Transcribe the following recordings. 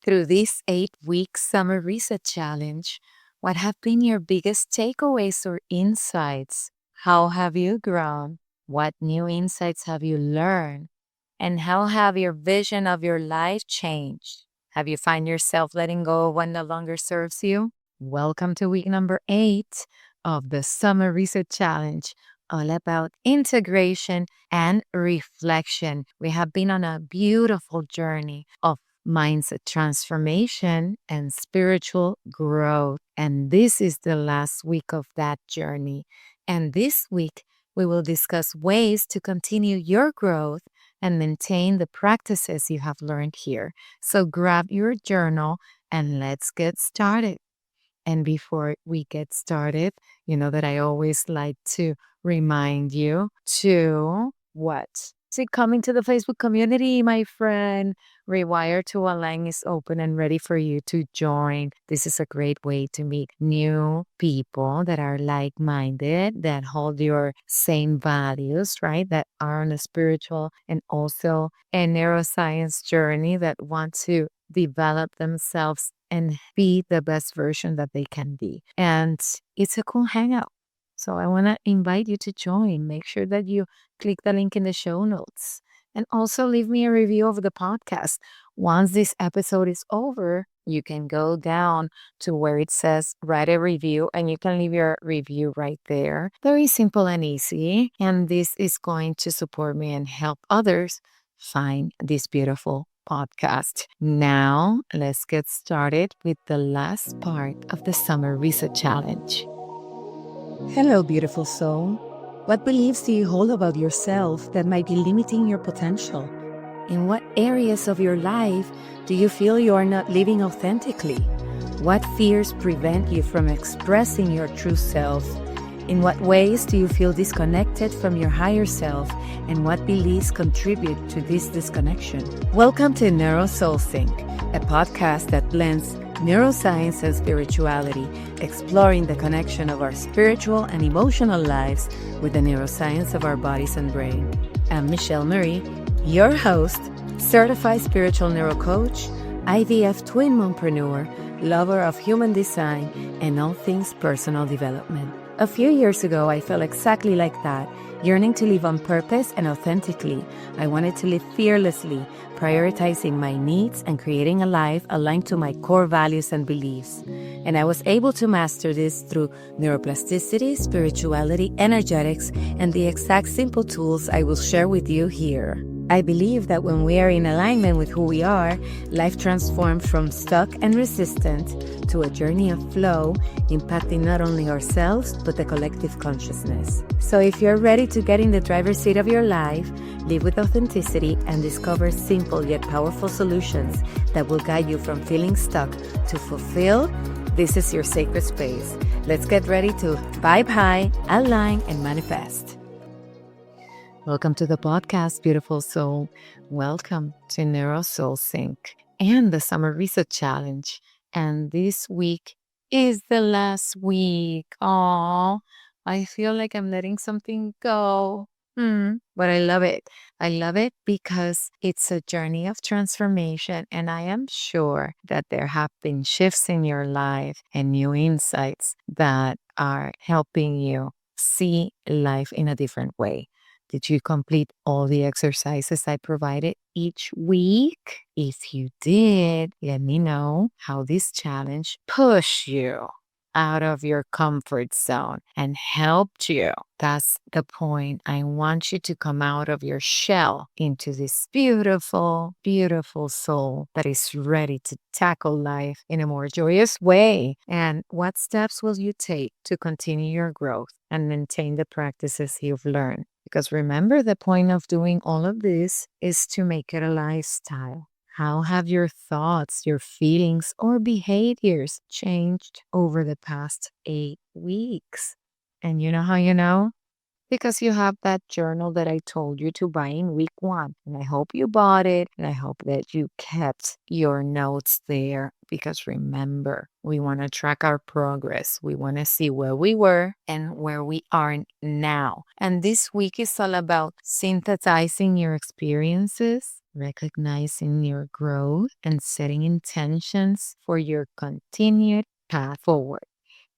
Through this 8-week summer reset challenge, what have been your biggest takeaways or insights? How have you grown? What new insights have you learned? And how have your vision of your life changed? Have you find yourself letting go of what no longer serves you? Welcome to week number 8 of the Summer Reset Challenge, all about integration and reflection. We have been on a beautiful journey of mindset transformation and spiritual growth. And this is the last week of that journey. And this week, we will discuss ways to continue your growth and maintain the practices you have learned here. So grab your journal and let's get started. And before we get started, you know that I always like to remind you to what? To come into the Facebook community, my friend. Rewire to Align is open and ready for you to join. This is a great way to meet new people that are like minded, that hold your same values, right? That are on a spiritual and also a neuroscience journey that want to develop themselves and be the best version that they can be. And it's a cool hangout. So I want to invite you to join. Make sure that you click the link in the show notes and also leave me a review of the podcast. Once this episode is over, you can go down to where it says write a review and you can leave your review right there. Very simple and easy. And this is going to support me and help others find this beautiful podcast. Now, let's get started with the last part of the Summer Reset Challenge. Hello, beautiful soul. What beliefs do you hold about yourself that might be limiting your potential? In what areas of your life do you feel you are not living authentically? What fears prevent you from expressing your true self? In what ways do you feel disconnected from your higher self, and what beliefs contribute to this disconnection? Welcome to Neuro Soul Sync, a podcast that blends neuroscience and spirituality, exploring the connection of our spiritual and emotional lives with the neuroscience of our bodies and brain. I'm Michelle Marie, your host, certified spiritual neurocoach, IVF twin mompreneur, lover of human design, and all things personal development. A few years ago, I felt exactly like that, yearning to live on purpose and authentically. I wanted to live fearlessly, prioritizing my needs and creating a life aligned to my core values and beliefs. And I was able to master this through neuroplasticity, spirituality, energetics, and the exact simple tools I will share with you here. I believe that when we are in alignment with who we are, life transforms from stuck and resistant to a journey of flow, impacting not only ourselves, but the collective consciousness. So if you're ready to get in the driver's seat of your life, live with authenticity, and discover simple yet powerful solutions that will guide you from feeling stuck to fulfill, this is your sacred space. Let's get ready to vibe high, align, and manifest. Welcome to the podcast, beautiful soul. Welcome to Neuro Soul Sync and the Summer Reset Challenge. And this week is the last week. Oh, I feel like I'm letting something go. But I love it. I love it because it's a journey of transformation. And I am sure that there have been shifts in your life and new insights that are helping you see life in a different way. Did you complete all the exercises I provided each week? If you did, let me know how this challenge pushed you out of your comfort zone and helped you. That's the point. I want you to come out of your shell into this beautiful, beautiful soul that is ready to tackle life in a more joyous way. And what steps will you take to continue your growth and maintain the practices you've learned? Because remember, the point of doing all of this is to make it a lifestyle. How have your thoughts, your feelings, or behaviors changed over the past 8 weeks? And you know how you know? Because you have that journal that I told you to buy in week 1. And I hope you bought it. And I hope that you kept your notes there. Because remember, we want to track our progress. We want to see where we were and where we are now. And this week is all about synthesizing your experiences recognizing your growth and setting intentions for your continued path forward.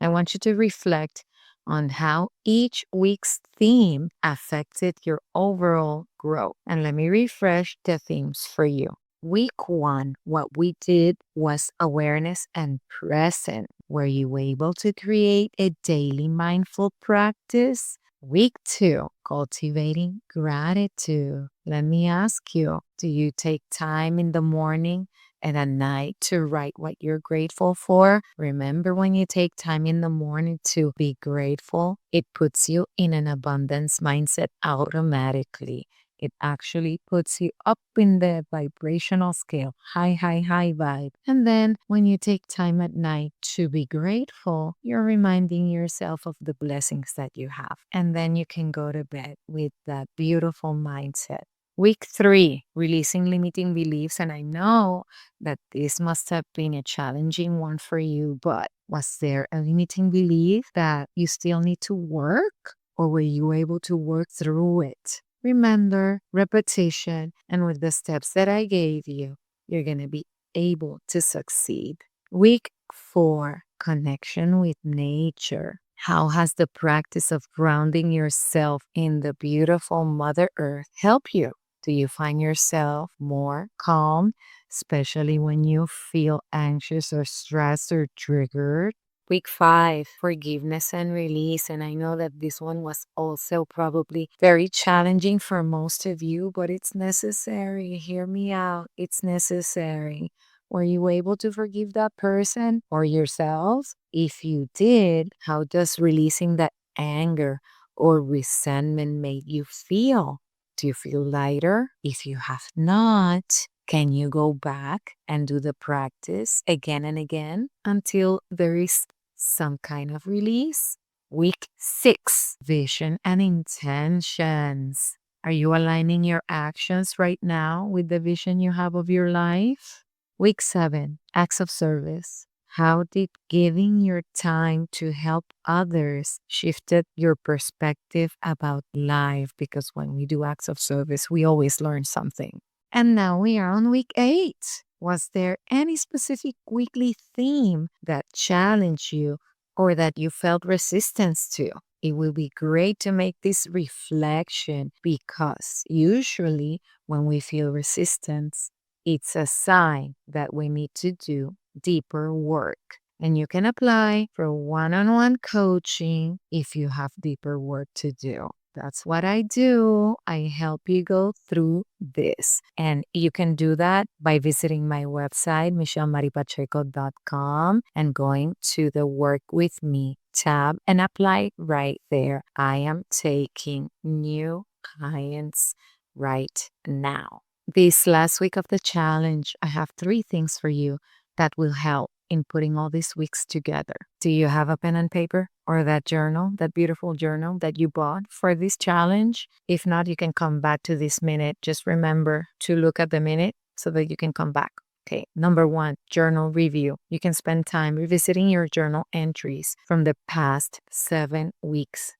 I want you to reflect on how each week's theme affected your overall growth. And let me refresh the themes for you. Week 1, what we did was awareness and present. Were you able to create a daily mindful practice? Week 2, cultivating gratitude. Let me ask you, do you take time in the morning and at night to write what you're grateful for? Remember, when you take time in the morning to be grateful, it puts you in an abundance mindset automatically. It actually puts you up in the vibrational scale, high, high, high vibe. And then when you take time at night to be grateful, you're reminding yourself of the blessings that you have. And then you can go to bed with that beautiful mindset. Week 3, releasing limiting beliefs. And I know that this must have been a challenging one for you, but was there a limiting belief that you still need to work, or were you able to work through it? Remember, repetition, and with the steps that I gave you, you're going to be able to succeed. Week 4, connection with nature. How has the practice of grounding yourself in the beautiful Mother Earth helped you? Do you find yourself more calm, especially when you feel anxious or stressed or triggered? Week 5, forgiveness and release. And I know that this one was also probably very challenging for most of you, but it's necessary. Hear me out. It's necessary. Were you able to forgive that person or yourself? If you did, how does releasing that anger or resentment make you feel? Do you feel lighter? If you have not, can you go back and do the practice again and again until there is some kind of release? Week 6, vision and intentions. Are you aligning your actions right now with the vision you have of your life? Week 7, acts of service. How did giving your time to help others shifted your perspective about life? Because when we do acts of service, we always learn something. And now we are on week 8. Was there any specific weekly theme that challenged you or that you felt resistance to? It will be great to make this reflection, because usually when we feel resistance, it's a sign that we need to do deeper work. And you can apply for one-on-one coaching if you have deeper work to do. That's what I do. I help you go through this. And you can do that by visiting my website, michellemaripacheco.com, and going to the Work With Me tab and apply right there. I am taking new clients right now. This last week of the challenge, I have 3 things for you that will help in putting all these weeks together. Do you have a pen and paper or that journal, that beautiful journal that you bought for this challenge? If not, you can come back to this minute. Just remember to look at the minute so that you can come back. Okay, number 1, journal review. You can spend time revisiting your journal entries from the past 7 weeks.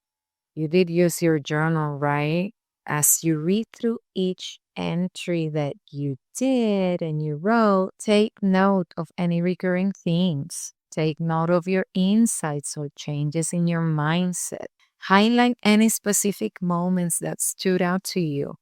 You did use your journal, right? As you read through each entry that you did and you wrote, take note of any recurring themes. Take note of your insights or changes in your mindset. Highlight any specific moments that stood out to you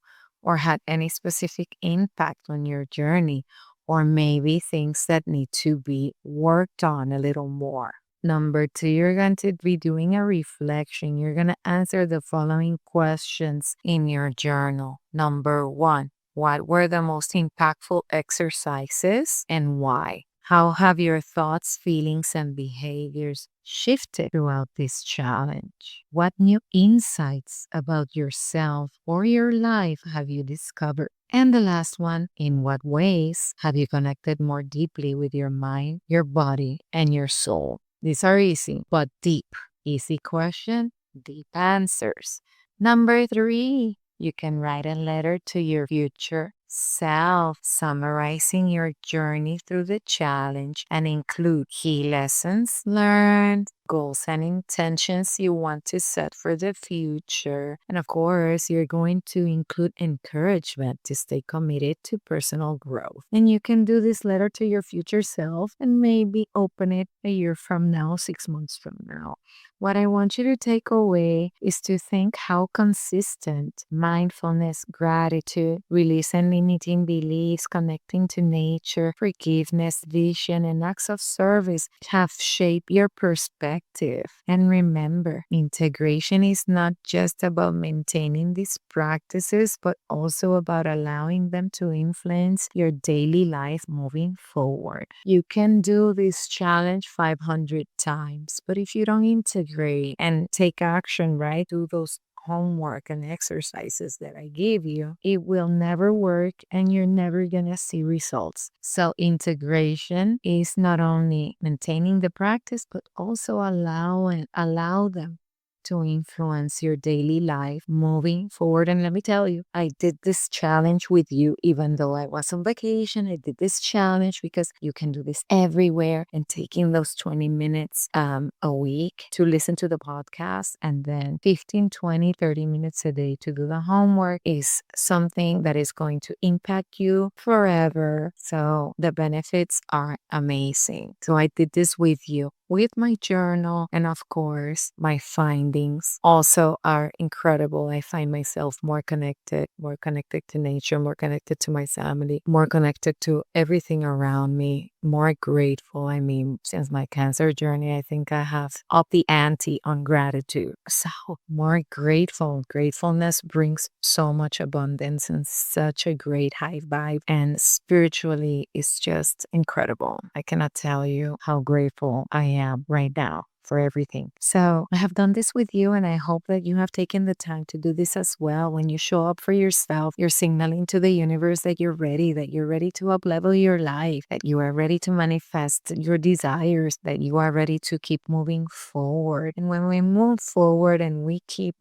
or had any specific impact on your journey, or maybe things that need to be worked on a little more. Number 2, you're going to be doing a reflection. You're going to answer the following questions in your journal. Number 1, what were the most impactful exercises and why? How have your thoughts, feelings, and behaviors shifted throughout this challenge? What new insights about yourself or your life have you discovered? And the last one, in what ways have you connected more deeply with your mind, your body, and your soul? These are easy, but deep. Easy question, deep answers. Number 3, you can write a letter to your future self, summarizing your journey through the challenge and include key lessons learned, goals and intentions you want to set for the future. And of course, you're going to include encouragement to stay committed to personal growth. And you can do this letter to your future self and maybe open it a year from now, 6 months from now. What I want you to take away is to think how consistent mindfulness, gratitude, releasing limiting beliefs, connecting to nature, forgiveness, vision, and acts of service have shaped your perspective. And remember, integration is not just about maintaining these practices, but also about allowing them to influence your daily life moving forward. You can do this challenge 500 times, but if you don't integrate and take action, right, do those homework and exercises that I give you, it will never work and you're never gonna see results. So integration is not only maintaining the practice, but also allow them to influence your daily life moving forward. And let me tell you, I did this challenge with you, even though I was on vacation. I did this challenge because you can do this everywhere, and taking those 20 minutes a week to listen to the podcast and then 15, 20, 30 minutes a day to do the homework is something that is going to impact you forever. So the benefits are amazing. So I did this with you, with my journal, and of course, my findings also are incredible. I find myself more connected to nature, more connected to my family, more connected to everything around me, more grateful. I mean, since my cancer journey, I think I have upped the ante on gratitude. So more grateful. Gratefulness brings so much abundance and such a great high vibe. And spiritually, it's just incredible. I cannot tell you how grateful I am right now for everything. So I have done this with you, and I hope that you have taken the time to do this as well. When you show up for yourself, you're signaling to the universe that you're ready to up-level your life, that you are ready to manifest your desires, that you are ready to keep moving forward. And when we move forward and we keep,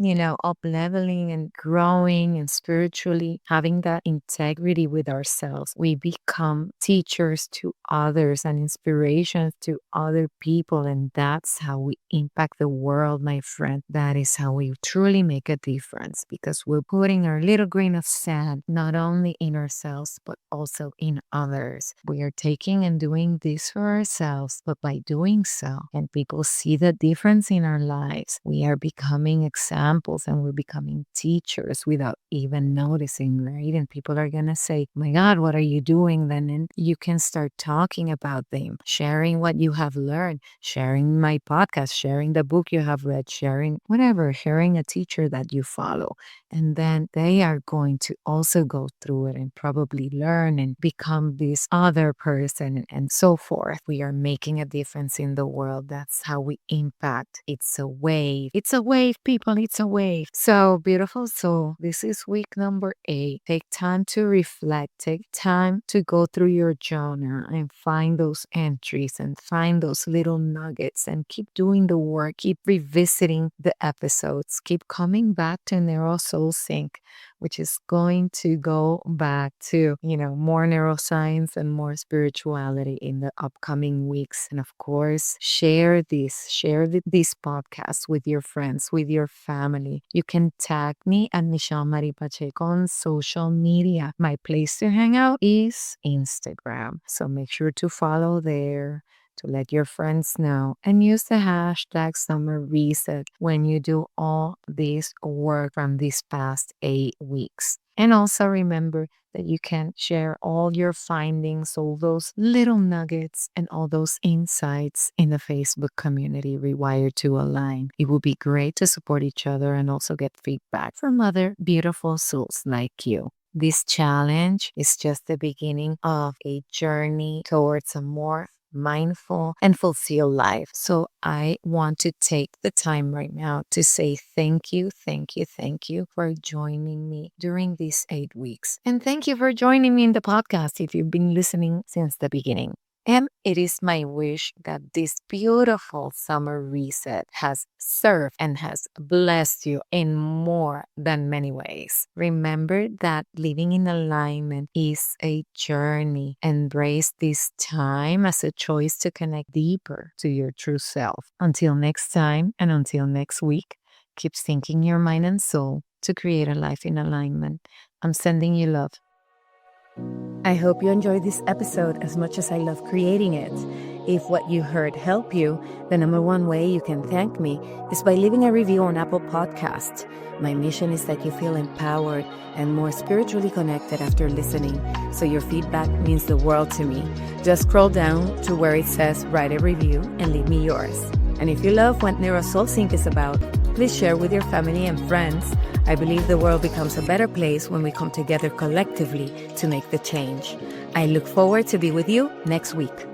up-leveling and growing and spiritually having that integrity with ourselves, we become teachers to others and inspirations to other people. And that's how we impact the world, my friend. That is how we truly make a difference, because we're putting our little grain of sand not only in ourselves, but also in others. We are taking and doing this for ourselves, but by doing so, and people see the difference in our lives, we are becoming examples and we're becoming teachers without even noticing, right? And people are going to say, my God, what are you doing then? And you can start talking about them, sharing what you have learned, sharing my podcast, sharing the book you have read, sharing whatever, sharing a teacher that you follow. And then they are going to also go through it and probably learn and become this other person and so forth. We are making a difference in the world. That's how we impact. It's a wave. It's a wave, people. It's a wave. So beautiful. So this is week number 8. Take time to reflect. Take time to go through your journal and find those entries and find those little nuggets and keep doing the work. Keep revisiting the episodes. Keep coming back to Neuro Soul Sync, which is going to go back to, more neuroscience and more spirituality in the upcoming weeks. And of course, share this podcast with your friends, with your family. You can tag me at Michelle Marie Pacheco on social media. My place to hang out is Instagram. So make sure to follow there, to let your friends know, and use the hashtag Summer Reset when you do all this work from these past 8 weeks. And also remember that you can share all your findings, all those little nuggets, and all those insights in the Facebook community Rewired to Align. It would be great to support each other and also get feedback from other beautiful souls like you. This challenge is just the beginning of a journey towards a more mindful and fulfilled life. So I want to take the time right now to say thank you for joining me during these 8 weeks. And thank you for joining me in the podcast if you've been listening since the beginning. And it is my wish that this beautiful summer reset has served and has blessed you in more than many ways. Remember that living in alignment is a journey. Embrace this time as a choice to connect deeper to your true self. Until next time and until next week, keep syncing your mind and soul to create a life in alignment. I'm sending you love. I hope you enjoyed this episode as much as I love creating it. If what you heard helped you, the number one way you can thank me is by leaving a review on Apple Podcasts. My mission is that you feel empowered and more spiritually connected after listening, so your feedback means the world to me. Just scroll down to where it says write a review and leave me yours. And if you love what NeuroSoulSync is about, please share with your family and friends. I believe the world becomes a better place when we come together collectively to make the change. I look forward to be with you next week.